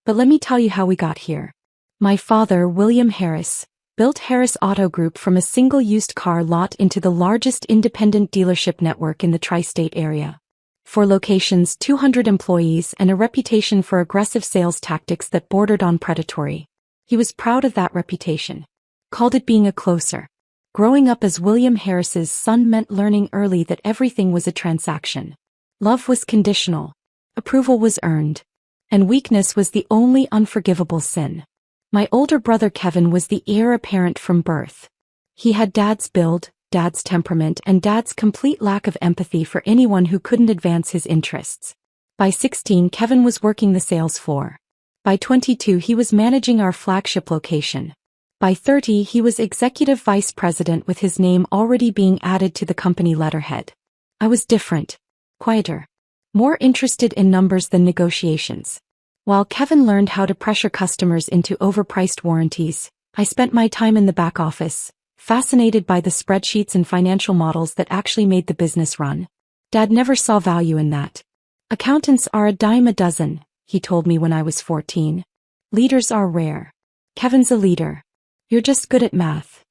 But let me tell you how we got here. My father, William Harris, built Harris Auto Group from a single used car lot into the largest independent dealership network in the tri-state area. 4 locations, 200 employees, and a reputation for aggressive sales tactics that bordered on predatory. He was proud of that reputation. Called it being a closer. Growing up as William Harris's son meant learning early that everything was a transaction. Love was conditional. Approval was earned. And weakness was the only unforgivable sin. My older brother Kevin was the heir apparent from birth. He had Dad's build, Dad's temperament, and Dad's complete lack of empathy for anyone who couldn't advance his interests. By 16, Kevin was working the sales floor. By 22, he was managing our flagship location. By 30, he was executive vice president with his name already being added to the company letterhead. I was different. Quieter. More interested in numbers than negotiations. While Kevin learned how to pressure customers into overpriced warranties, I spent my time in the back office, fascinated by the spreadsheets and financial models that actually made the business run. Dad never saw value in that. Accountants are a dime a dozen, he told me when I was 14. Leaders are rare. Kevin's a leader. You're just good at math.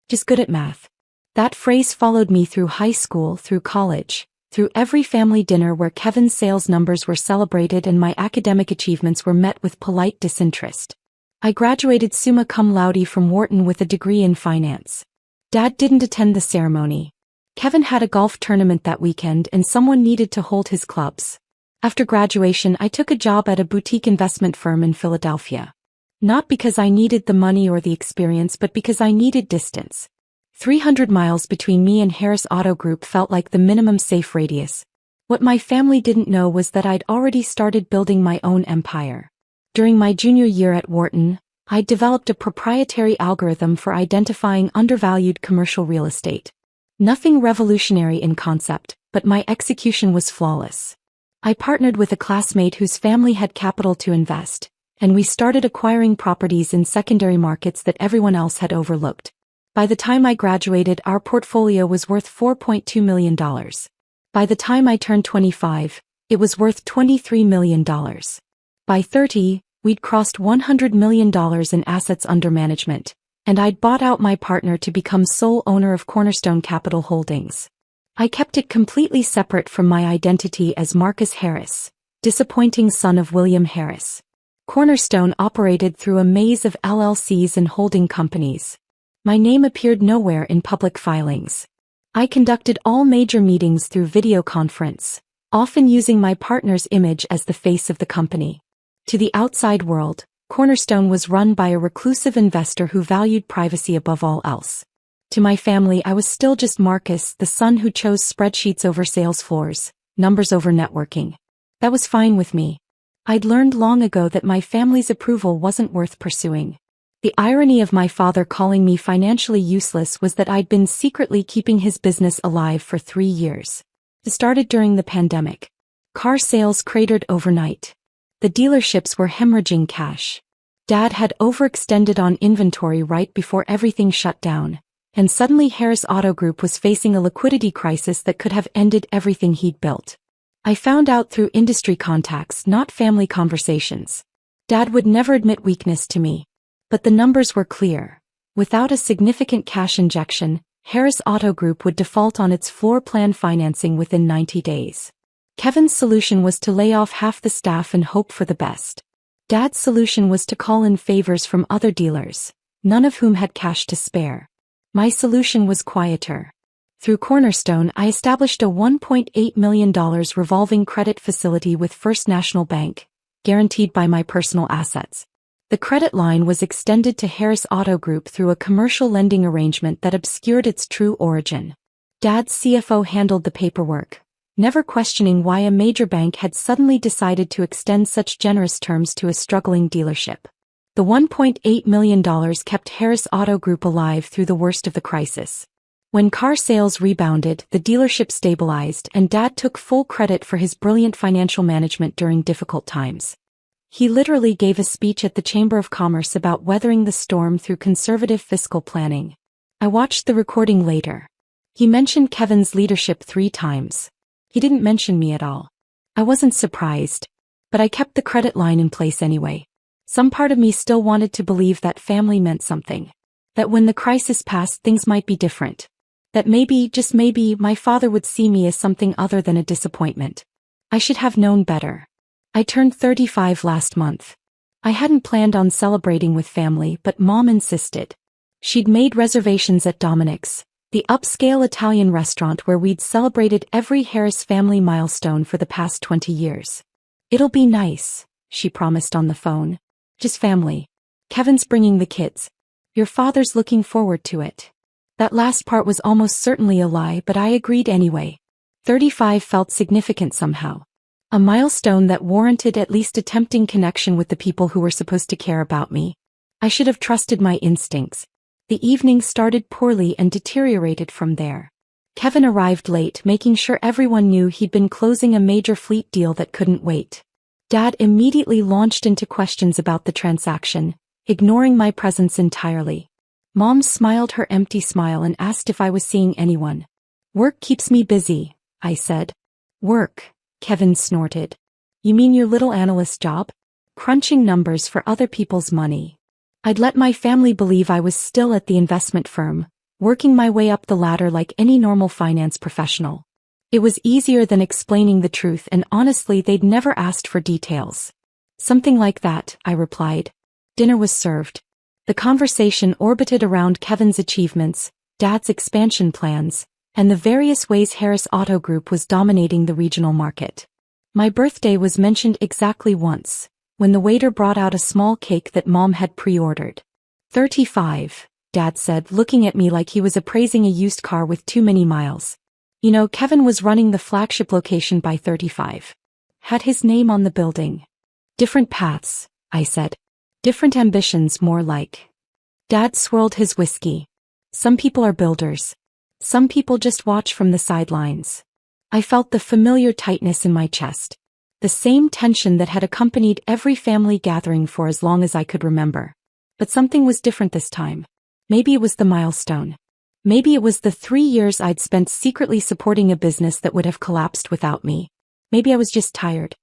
Just good at math. That phrase followed me through high school, through college, through every family dinner where Kevin's sales numbers were celebrated and my academic achievements were met with polite disinterest. I graduated summa cum laude from Wharton with a degree in finance. Dad didn't attend the ceremony. Kevin had a golf tournament that weekend and someone needed to hold his clubs. After graduation, I took a job at a boutique investment firm in Philadelphia. Not because I needed the money or the experience, but because I needed distance. 300 miles between me and Harris Auto Group felt like the minimum safe radius. What my family didn't know was that I'd already started building my own empire. During my junior year at Wharton, I'd developed a proprietary algorithm for identifying undervalued commercial real estate. Nothing revolutionary in concept, but my execution was flawless. I partnered with a classmate whose family had capital to invest, and we started acquiring properties in secondary markets that everyone else had overlooked. By the time I graduated, our portfolio was worth $4.2 million. By the time I turned 25, it was worth $23 million. By 30, we'd crossed $100 million in assets under management, and I'd bought out my partner to become sole owner of Cornerstone Capital Holdings. I kept it completely separate from my identity as Marcus Harris, disappointing son of William Harris. Cornerstone operated through a maze of LLCs and holding companies. My name appeared nowhere in public filings. I conducted all major meetings through video conference, often using my partner's image as the face of the company. To the outside world, Cornerstone was run by a reclusive investor who valued privacy above all else. To my family, I was still just Marcus, the son who chose spreadsheets over sales floors, numbers over networking. That was fine with me. I'd learned long ago that my family's approval wasn't worth pursuing. The irony of my father calling me financially useless was that I'd been secretly keeping his business alive for 3 years. It started during the pandemic. Car sales cratered overnight. The dealerships were hemorrhaging cash. Dad had overextended on inventory right before everything shut down, and suddenly Harris Auto Group was facing a liquidity crisis that could have ended everything he'd built. I found out through industry contacts, not family conversations. Dad would never admit weakness to me. But the numbers were clear. Without a significant cash injection, Harris Auto Group would default on its floor plan financing within 90 days. Kevin's solution was to lay off half the staff and hope for the best. Dad's solution was to call in favors from other dealers, none of whom had cash to spare. My solution was quieter. Through Cornerstone, I established a $1.8 million revolving credit facility with First National Bank, guaranteed by my personal assets. The credit line was extended to Harris Auto Group through a commercial lending arrangement that obscured its true origin. Dad's CFO handled the paperwork, never questioning why a major bank had suddenly decided to extend such generous terms to a struggling dealership. The $1.8 million kept Harris Auto Group alive through the worst of the crisis. When car sales rebounded, the dealership stabilized, and Dad took full credit for his brilliant financial management during difficult times. He literally gave a speech at the Chamber of Commerce about weathering the storm through conservative fiscal planning. I watched the recording later. He mentioned Kevin's leadership 3 times. He didn't mention me at all. I wasn't surprised, but I kept the credit line in place anyway. Some part of me still wanted to believe that family meant something. That when the crisis passed, things might be different. That maybe, just maybe, my father would see me as something other than a disappointment. I should have known better. I turned 35 last month. I hadn't planned on celebrating with family, but Mom insisted. She'd made reservations at Dominic's, the upscale Italian restaurant where we'd celebrated every Harris family milestone for the past 20 years. It'll be nice, she promised on the phone. Just family. Kevin's bringing the kids. Your father's looking forward to it. That last part was almost certainly a lie, but I agreed anyway. 35 felt significant somehow. A milestone that warranted at least a tempting connection with the people who were supposed to care about me. I should have trusted my instincts. The evening started poorly and deteriorated from there. Kevin arrived late, making sure everyone knew he'd been closing a major fleet deal that couldn't wait. Dad immediately launched into questions about the transaction, ignoring my presence entirely. Mom smiled her empty smile and asked if I was seeing anyone. Work keeps me busy, I said. Work, Kevin snorted. You mean your little analyst job? Crunching numbers for other people's money. I'd let my family believe I was still at the investment firm, working my way up the ladder like any normal finance professional. It was easier than explaining the truth, and honestly they'd never asked for details. Something like that, I replied. Dinner was served. The conversation orbited around Kevin's achievements, Dad's expansion plans, and the various ways Harris Auto Group was dominating the regional market. My birthday was mentioned exactly once, when the waiter brought out a small cake that Mom had pre-ordered. 35, Dad said, looking at me like he was appraising a used car with too many miles. You know, Kevin was running the flagship location by 35. Had his name on the building. Different paths, I said. Different ambitions, more like. Dad swirled his whiskey. Some people are builders. Some people just watch from the sidelines. I felt the familiar tightness in my chest. The same tension that had accompanied every family gathering for as long as I could remember. But something was different this time. Maybe it was the milestone. Maybe it was the 3 years I'd spent secretly supporting a business that would have collapsed without me. Maybe I was just tired.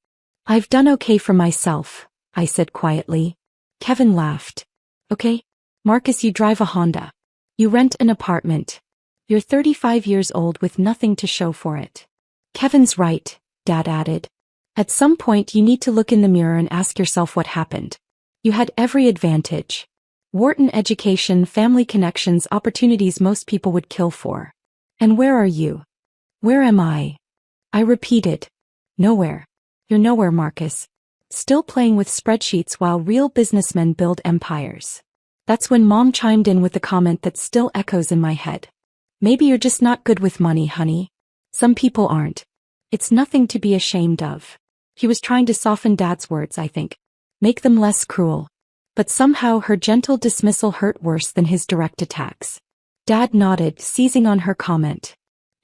I've done okay for myself, I said quietly. Kevin laughed. Okay, Marcus, you drive a Honda. You rent an apartment. You're 35 years old with nothing to show for it. Kevin's right, Dad added. At some point you need to look in the mirror and ask yourself what happened. You had every advantage. Wharton education, family connections, opportunities most people would kill for. And where are you? Where am I? I repeated. Nowhere. You're nowhere, Marcus. Still playing with spreadsheets while real businessmen build empires. That's when Mom chimed in with the comment that still echoes in my head. Maybe you're just not good with money, honey. Some people aren't. It's nothing to be ashamed of. He was trying to soften Dad's words, I think. Make them less cruel. But somehow her gentle dismissal hurt worse than his direct attacks. Dad nodded, seizing on her comment.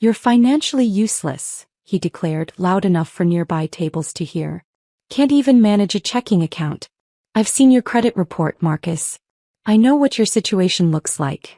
You're financially useless, he declared, loud enough for nearby tables to hear. Can't even manage a checking account. I've seen your credit report, Marcus. I know what your situation looks like.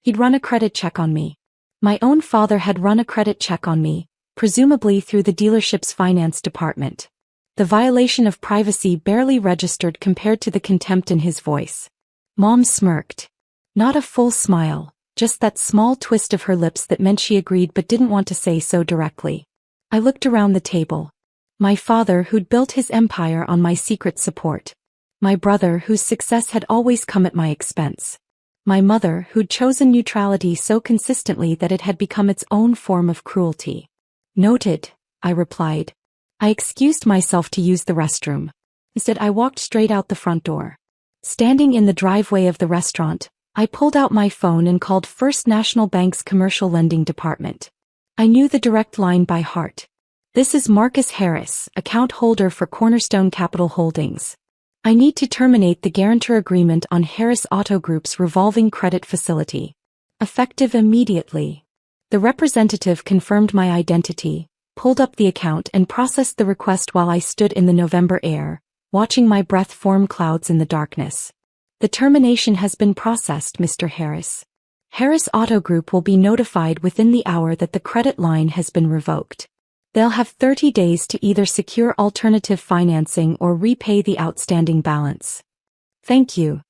He'd run a credit check on me. My own father had run a credit check on me, presumably through the dealership's finance department. The violation of privacy barely registered compared to the contempt in his voice. Mom smirked. Not a full smile, just that small twist of her lips that meant she agreed but didn't want to say so directly. I looked around the table. My father, who'd built his empire on my secret support. My brother, whose success had always come at my expense. My mother, who'd chosen neutrality so consistently that it had become its own form of cruelty. Noted, I replied. I excused myself to use the restroom. Instead, I walked straight out the front door. Standing in the driveway of the restaurant, I pulled out my phone and called First National Bank's commercial lending department. I knew the direct line by heart. This is Marcus Harris, account holder for Cornerstone Capital Holdings. I need to terminate the guarantor agreement on Harris Auto Group's revolving credit facility. Effective immediately. The representative confirmed my identity, pulled up the account and processed the request while I stood in the November air, watching my breath form clouds in the darkness. The termination has been processed, Mr. Harris. Harris Auto Group will be notified within the hour that the credit line has been revoked. They'll have 30 days to either secure alternative financing or repay the outstanding balance. Thank you.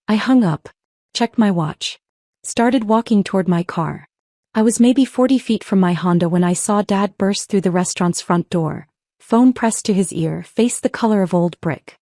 I hung up, checked my watch, started walking toward my car. I was maybe 40 feet from my Honda when I saw Dad burst through the restaurant's front door, phone pressed to his ear, face the color of old brick.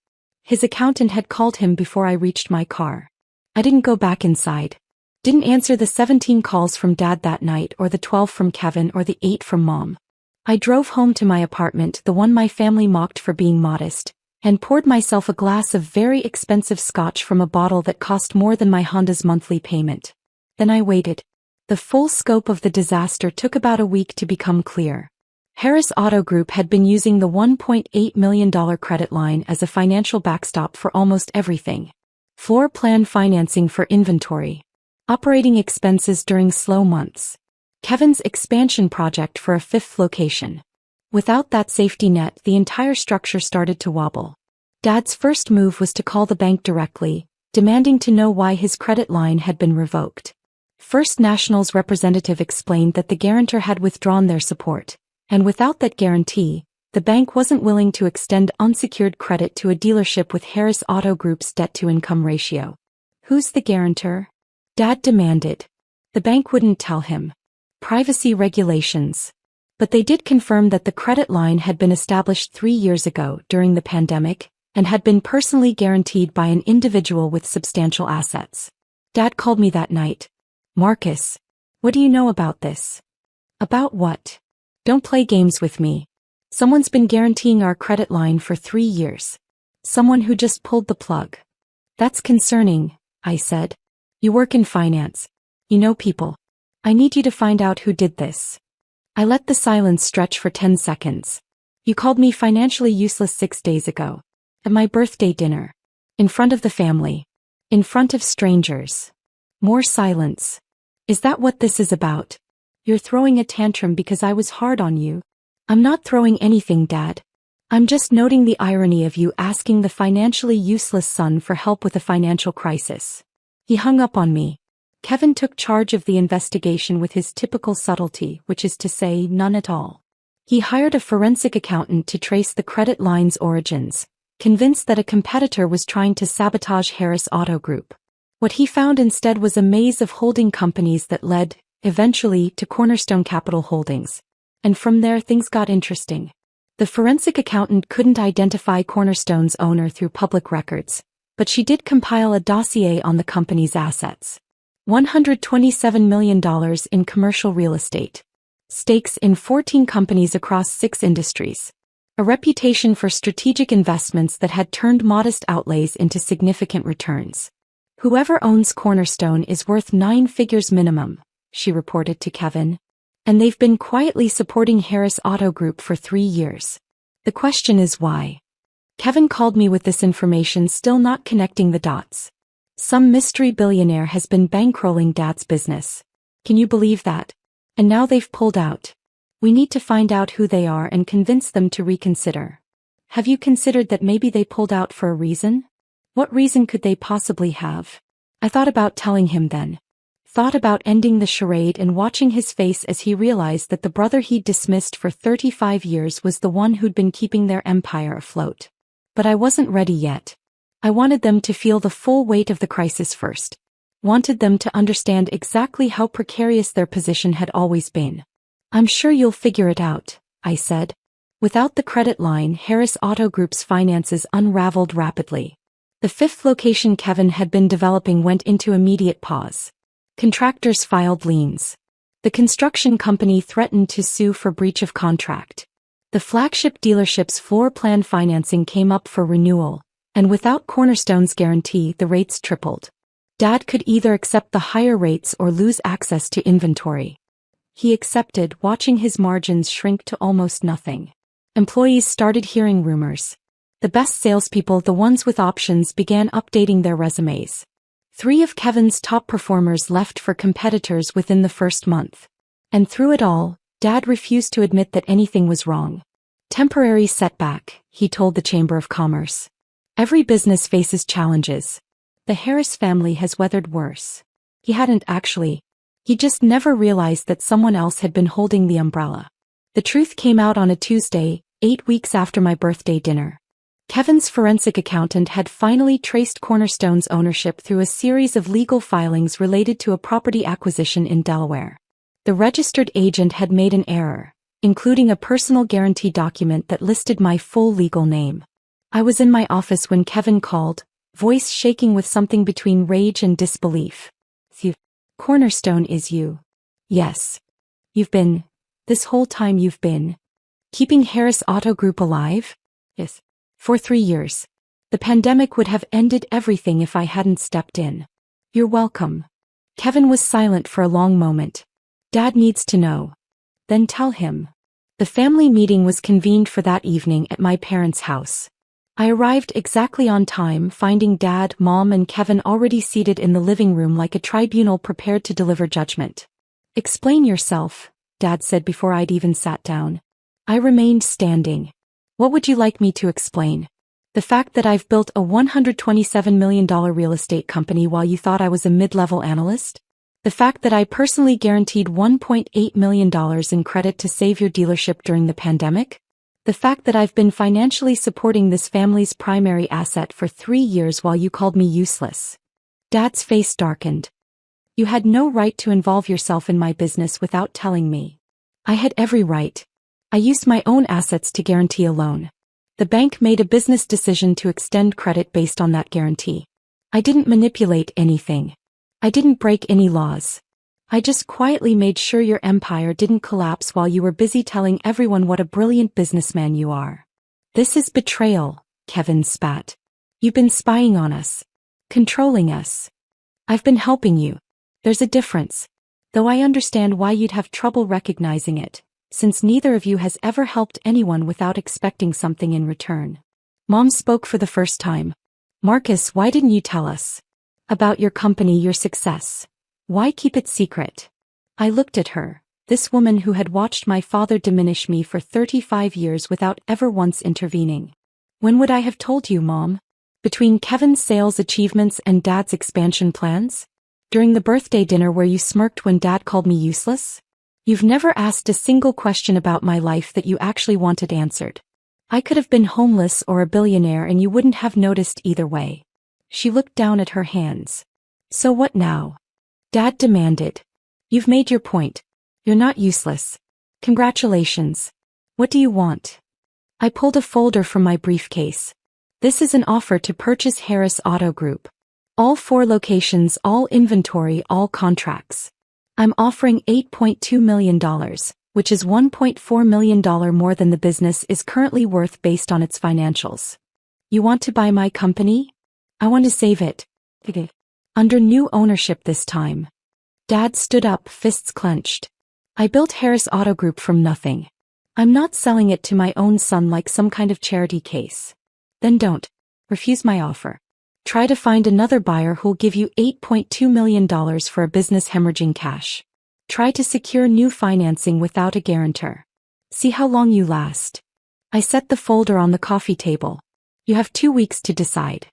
His accountant had called him before I reached my car. I didn't go back inside. Didn't answer the 17 calls from Dad that night, or the 12 from Kevin, or the 8 from Mom. I drove home to my apartment, the one my family mocked for being modest, and poured myself a glass of very expensive scotch from a bottle that cost more than my Honda's monthly payment. Then I waited. The full scope of the disaster took about a week to become clear. Harris Auto Group had been using the $1.8 million credit line as a financial backstop for almost everything. Floor plan financing for inventory, operating expenses during slow months, Kevin's expansion project for a 5th location. Without that safety net, the entire structure started to wobble. Dad's first move was to call the bank directly, demanding to know why his credit line had been revoked. First National's representative explained that the guarantor had withdrawn their support, and without that guarantee, the bank wasn't willing to extend unsecured credit to a dealership with Harris Auto Group's debt-to-income ratio. Who's the guarantor? Dad demanded. The bank wouldn't tell him. Privacy regulations. But they did confirm that the credit line had been established 3 years ago during the pandemic and had been personally guaranteed by an individual with substantial assets. Dad called me that night. Marcus, what do you know about this? About what? Don't play games with me. Someone's been guaranteeing our credit line for 3 years. Someone who just pulled the plug. That's concerning, I said. You work in finance. You know people. I need you to find out who did this. I let the silence stretch for 10 seconds. You called me financially useless 6 days ago. At my birthday dinner. In front of the family. In front of strangers. More silence. Is that what this is about? You're throwing a tantrum because I was hard on you. I'm not throwing anything, Dad. I'm just noting the irony of you asking the financially useless son for help with a financial crisis. He hung up on me. Kevin took charge of the investigation with his typical subtlety, which is to say, none at all. He hired a forensic accountant to trace the credit line's origins, convinced that a competitor was trying to sabotage Harris Auto Group. What he found instead was a maze of holding companies that led, eventually, to Cornerstone Capital Holdings. And from there things got interesting. The forensic accountant couldn't identify Cornerstone's owner through public records, but she did compile a dossier on the company's assets. $127 million in commercial real estate. Stakes in 14 companies across 6 industries. A reputation for strategic investments that had turned modest outlays into significant returns. Whoever owns Cornerstone is worth 9 figures minimum, she reported to Kevin. And they've been quietly supporting Harris Auto Group for 3 years. The question is why? Kevin called me with this information, still not connecting the dots. Some mystery billionaire has been bankrolling Dad's business. Can you believe that? And now they've pulled out. We need to find out who they are and convince them to reconsider. Have you considered that maybe they pulled out for a reason? What reason could they possibly have? I thought about telling him then. Thought about ending the charade and watching his face as he realized that the brother he'd dismissed for 35 years was the one who'd been keeping their empire afloat. But I wasn't ready yet. I wanted them to feel the full weight of the crisis first. Wanted them to understand exactly how precarious their position had always been. I'm sure you'll figure it out, I said. Without the credit line, Harris Auto Group's finances unraveled rapidly. The 5th location Kevin had been developing went into immediate pause. Contractors filed liens. The construction company threatened to sue for breach of contract. The flagship dealership's floor plan financing came up for renewal, and without Cornerstone's guarantee, the rates tripled. Dad could either accept the higher rates or lose access to inventory. He accepted, watching his margins shrink to almost nothing. Employees started hearing rumors. The best salespeople, the ones with options, began updating their resumes. 3 of Kevin's top performers left for competitors within the first month. And through it all, Dad refused to admit that anything was wrong. Temporary setback, he told the Chamber of Commerce. Every business faces challenges. The Harris family has weathered worse. He hadn't actually. He just never realized that someone else had been holding the umbrella. The truth came out on a Tuesday, 8 weeks after my birthday dinner. Kevin's forensic accountant had finally traced Cornerstone's ownership through a series of legal filings related to a property acquisition in Delaware. The registered agent had made an error, including a personal guarantee document that listed my full legal name. I was in my office when Kevin called, voice shaking with something between rage and disbelief. Cornerstone is you. Yes. This whole time you've been keeping Harris Auto Group alive? Yes. For 3 years. The pandemic would have ended everything if I hadn't stepped in. You're welcome. Kevin was silent for a long moment. Dad needs to know. Then tell him. The family meeting was convened for that evening at my parents' house. I arrived exactly on time, finding Dad, Mom, and Kevin already seated in the living room like a tribunal prepared to deliver judgment. Explain yourself, Dad said before I'd even sat down. I remained standing. What would you like me to explain? The fact that I've built a $127 million real estate company while you thought I was a mid-level analyst? The fact that I personally guaranteed $1.8 million in credit to save your dealership during the pandemic? The fact that I've been financially supporting this family's primary asset for 3 years while you called me useless? Dad's face darkened. You had no right to involve yourself in my business without telling me. I had every right. I used my own assets to guarantee a loan. The bank made a business decision to extend credit based on that guarantee. I didn't manipulate anything. I didn't break any laws. I just quietly made sure your empire didn't collapse while you were busy telling everyone what a brilliant businessman you are. This is betrayal, Kevin spat. You've been spying on us. Controlling us. I've been helping you. There's a difference. Though I understand why you'd have trouble recognizing it, since neither of you has ever helped anyone without expecting something in return. Mom spoke for the first time. Marcus, why didn't you tell us? About your company, your success. Why keep it secret? I looked at her, this woman who had watched my father diminish me for 35 years without ever once intervening. When would I have told you, Mom? Between Kevin's sales achievements and Dad's expansion plans? During the birthday dinner where you smirked when Dad called me useless? You've never asked a single question about my life that you actually wanted answered. I could have been homeless or a billionaire and you wouldn't have noticed either way. She looked down at her hands. So what now? Dad demanded. You've made your point. You're not useless. Congratulations. What do you want? I pulled a folder from my briefcase. This is an offer to purchase Harris Auto Group. All 4 locations, all inventory, all contracts. I'm offering $8.2 million, which is $1.4 million more than the business is currently worth based on its financials. You want to buy my company? I want to save it. Under new ownership this time. Dad stood up, fists clenched. I built Harris Auto Group from nothing. I'm not selling it to my own son like some kind of charity case. Then don't. Refuse my offer. Try to find another buyer who'll give you $8.2 million for a business hemorrhaging cash. Try to secure new financing without a guarantor. See how long you last. I set the folder on the coffee table. You have 2 weeks to decide.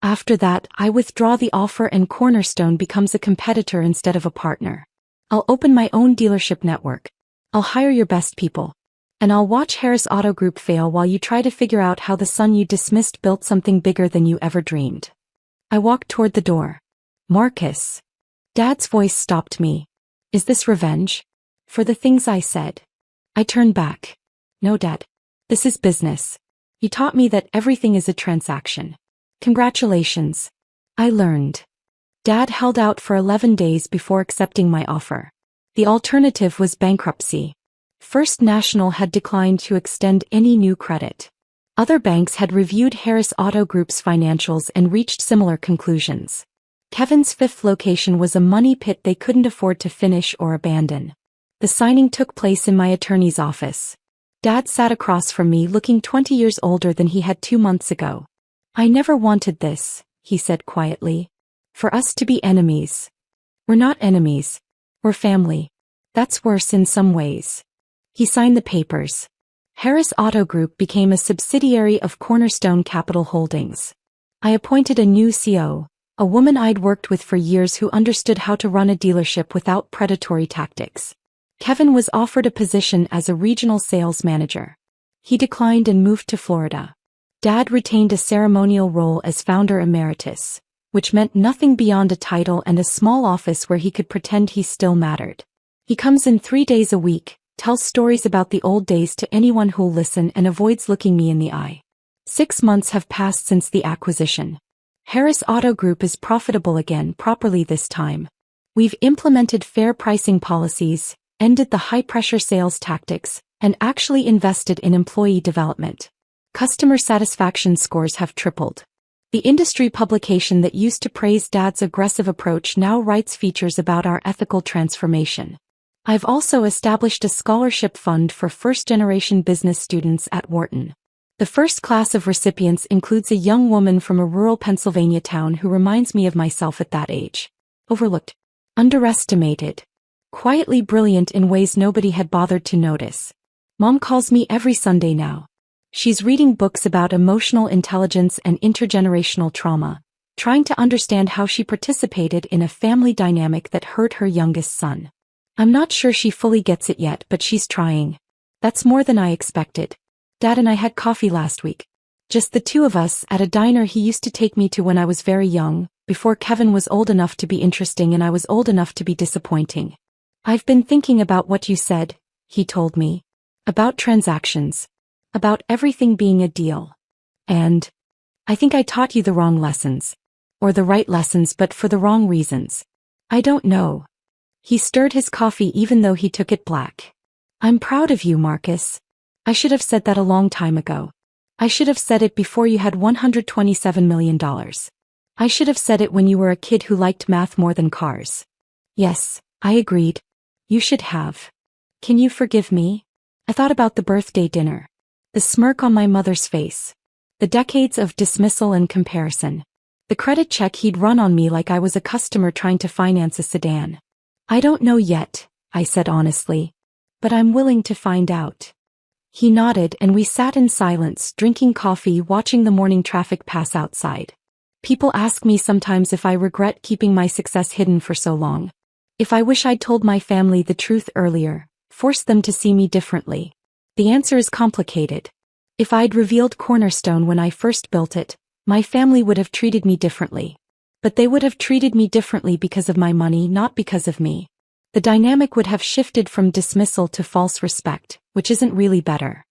After that, I withdraw the offer and Cornerstone becomes a competitor instead of a partner. I'll open my own dealership network. I'll hire your best people. And I'll watch Harris Auto Group fail while you try to figure out how the son you dismissed built something bigger than you ever dreamed. I walked toward the door. Marcus. Dad's voice stopped me. Is this revenge? For the things I said? I turned back. No, Dad. This is business. You taught me that everything is a transaction. Congratulations. I learned. Dad held out for 11 days before accepting my offer. The alternative was bankruptcy. First National had declined to extend any new credit. Other banks had reviewed Harris Auto Group's financials and reached similar conclusions. Kevin's 5th location was a money pit they couldn't afford to finish or abandon. The signing took place in my attorney's office. Dad sat across from me looking 20 years older than he had 2 months ago. I never wanted this, he said quietly. For us to be enemies. We're not enemies. We're family. That's worse in some ways. He signed the papers. Harris Auto Group became a subsidiary of Cornerstone Capital Holdings. I appointed a new CO, a woman I'd worked with for years who understood how to run a dealership without predatory tactics. Kevin was offered a position as a regional sales manager. He declined and moved to Florida. Dad retained a ceremonial role as founder emeritus, which meant nothing beyond a title and a small office where he could pretend he still mattered. He comes in 3 days a week, tells stories about the old days to anyone who'll listen, and avoids looking me in the eye. 6 months have passed since the acquisition. Harris Auto Group is profitable again, properly this time. We've implemented fair pricing policies, ended the high-pressure sales tactics, and actually invested in employee development. Customer satisfaction scores have tripled. The industry publication that used to praise Dad's aggressive approach now writes features about our ethical transformation. I've also established a scholarship fund for first-generation business students at Wharton. The first class of recipients includes a young woman from a rural Pennsylvania town who reminds me of myself at that age. Overlooked. Underestimated. Quietly brilliant in ways nobody had bothered to notice. Mom calls me every Sunday now. She's reading books about emotional intelligence and intergenerational trauma, trying to understand how she participated in a family dynamic that hurt her youngest son. I'm not sure she fully gets it yet, but she's trying. That's more than I expected. Dad and I had coffee last week. Just the two of us at a diner he used to take me to when I was very young, before Kevin was old enough to be interesting and I was old enough to be disappointing. I've been thinking about what you said, he told me. About transactions. About everything being a deal. And I think I taught you the wrong lessons. Or the right lessons, but for the wrong reasons. I don't know. He stirred his coffee even though he took it black. I'm proud of you, Marcus. I should have said that a long time ago. I should have said it before you had $127 million. I should have said it when you were a kid who liked math more than cars. Yes, I agreed. You should have. Can you forgive me? I thought about the birthday dinner. The smirk on my mother's face. The decades of dismissal and comparison. The credit check he'd run on me like I was a customer trying to finance a sedan. I don't know yet, I said honestly. But I'm willing to find out. He nodded and we sat in silence, drinking coffee, watching the morning traffic pass outside. People ask me sometimes if I regret keeping my success hidden for so long. If I wish I'd told my family the truth earlier, forced them to see me differently. The answer is complicated. If I'd revealed Cornerstone when I first built it, my family would have treated me differently. But they would have treated me differently because of my money, not because of me. The dynamic would have shifted from dismissal to false respect, which isn't really better.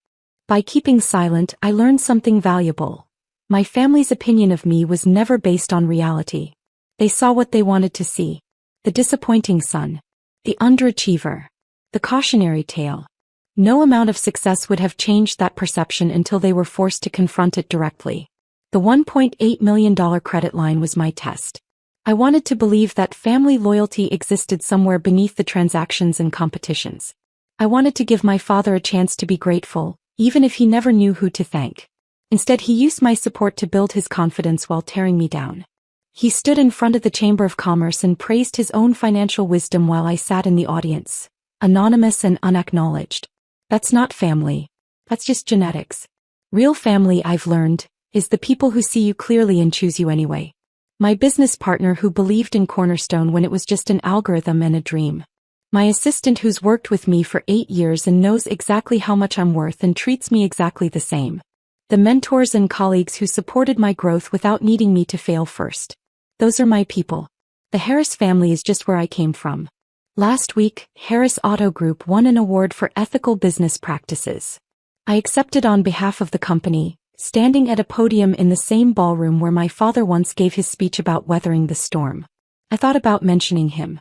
By keeping silent, I learned something valuable. My family's opinion of me was never based on reality. They saw what they wanted to see. The disappointing son. The underachiever. The cautionary tale. No amount of success would have changed that perception until they were forced to confront it directly. The $1.8 million credit line was my test. I wanted to believe that family loyalty existed somewhere beneath the transactions and competitions. I wanted to give my father a chance to be grateful, even if he never knew who to thank. Instead, he used my support to build his confidence while tearing me down. He stood in front of the Chamber of Commerce and praised his own financial wisdom while I sat in the audience, anonymous and unacknowledged. That's not family. That's just genetics. Real family, I've learned, is the people who see you clearly and choose you anyway. My business partner who believed in Cornerstone when it was just an algorithm and a dream. My assistant who's worked with me for 8 years and knows exactly how much I'm worth and treats me exactly the same. The mentors and colleagues who supported my growth without needing me to fail first. Those are my people. The Harris family is just where I came from. Last week, Harris Auto Group won an award for ethical business practices. I accepted on behalf of the company, standing at a podium in the same ballroom where my father once gave his speech about weathering the storm. I thought about mentioning him.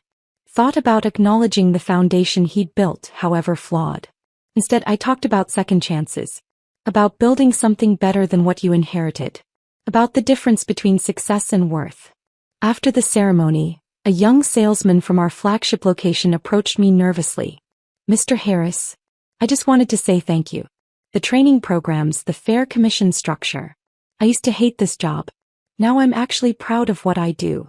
Thought about acknowledging the foundation he'd built, however flawed. Instead, I talked about second chances. About building something better than what you inherited. About the difference between success and worth. After the ceremony, a young salesman from our flagship location approached me nervously. Mr. Harris, I just wanted to say thank you. The training programs, the fair commission structure. I used to hate this job. Now I'm actually proud of what I do.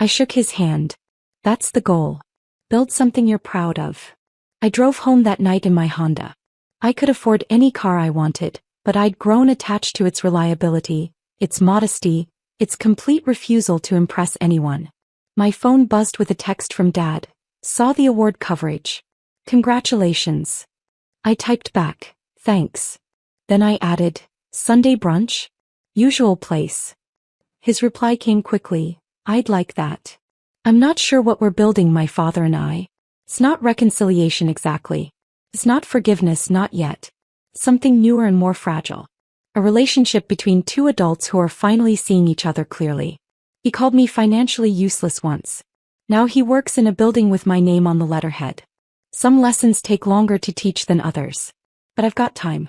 I shook his hand. That's the goal. Build something you're proud of. I drove home that night in my Honda. I could afford any car I wanted, but I'd grown attached to its reliability, its modesty, its complete refusal to impress anyone. My phone buzzed with a text from Dad. Saw the award coverage. Congratulations. I typed back. Thanks. Then I added, Sunday brunch? Usual place. His reply came quickly. I'd like that. I'm not sure what we're building, my father and I. It's not reconciliation exactly. It's not forgiveness, not yet. Something newer and more fragile. A relationship between two adults who are finally seeing each other clearly. He called me financially useless once. Now he works in a building with my name on the letterhead. Some lessons take longer to teach than others. But I've got time.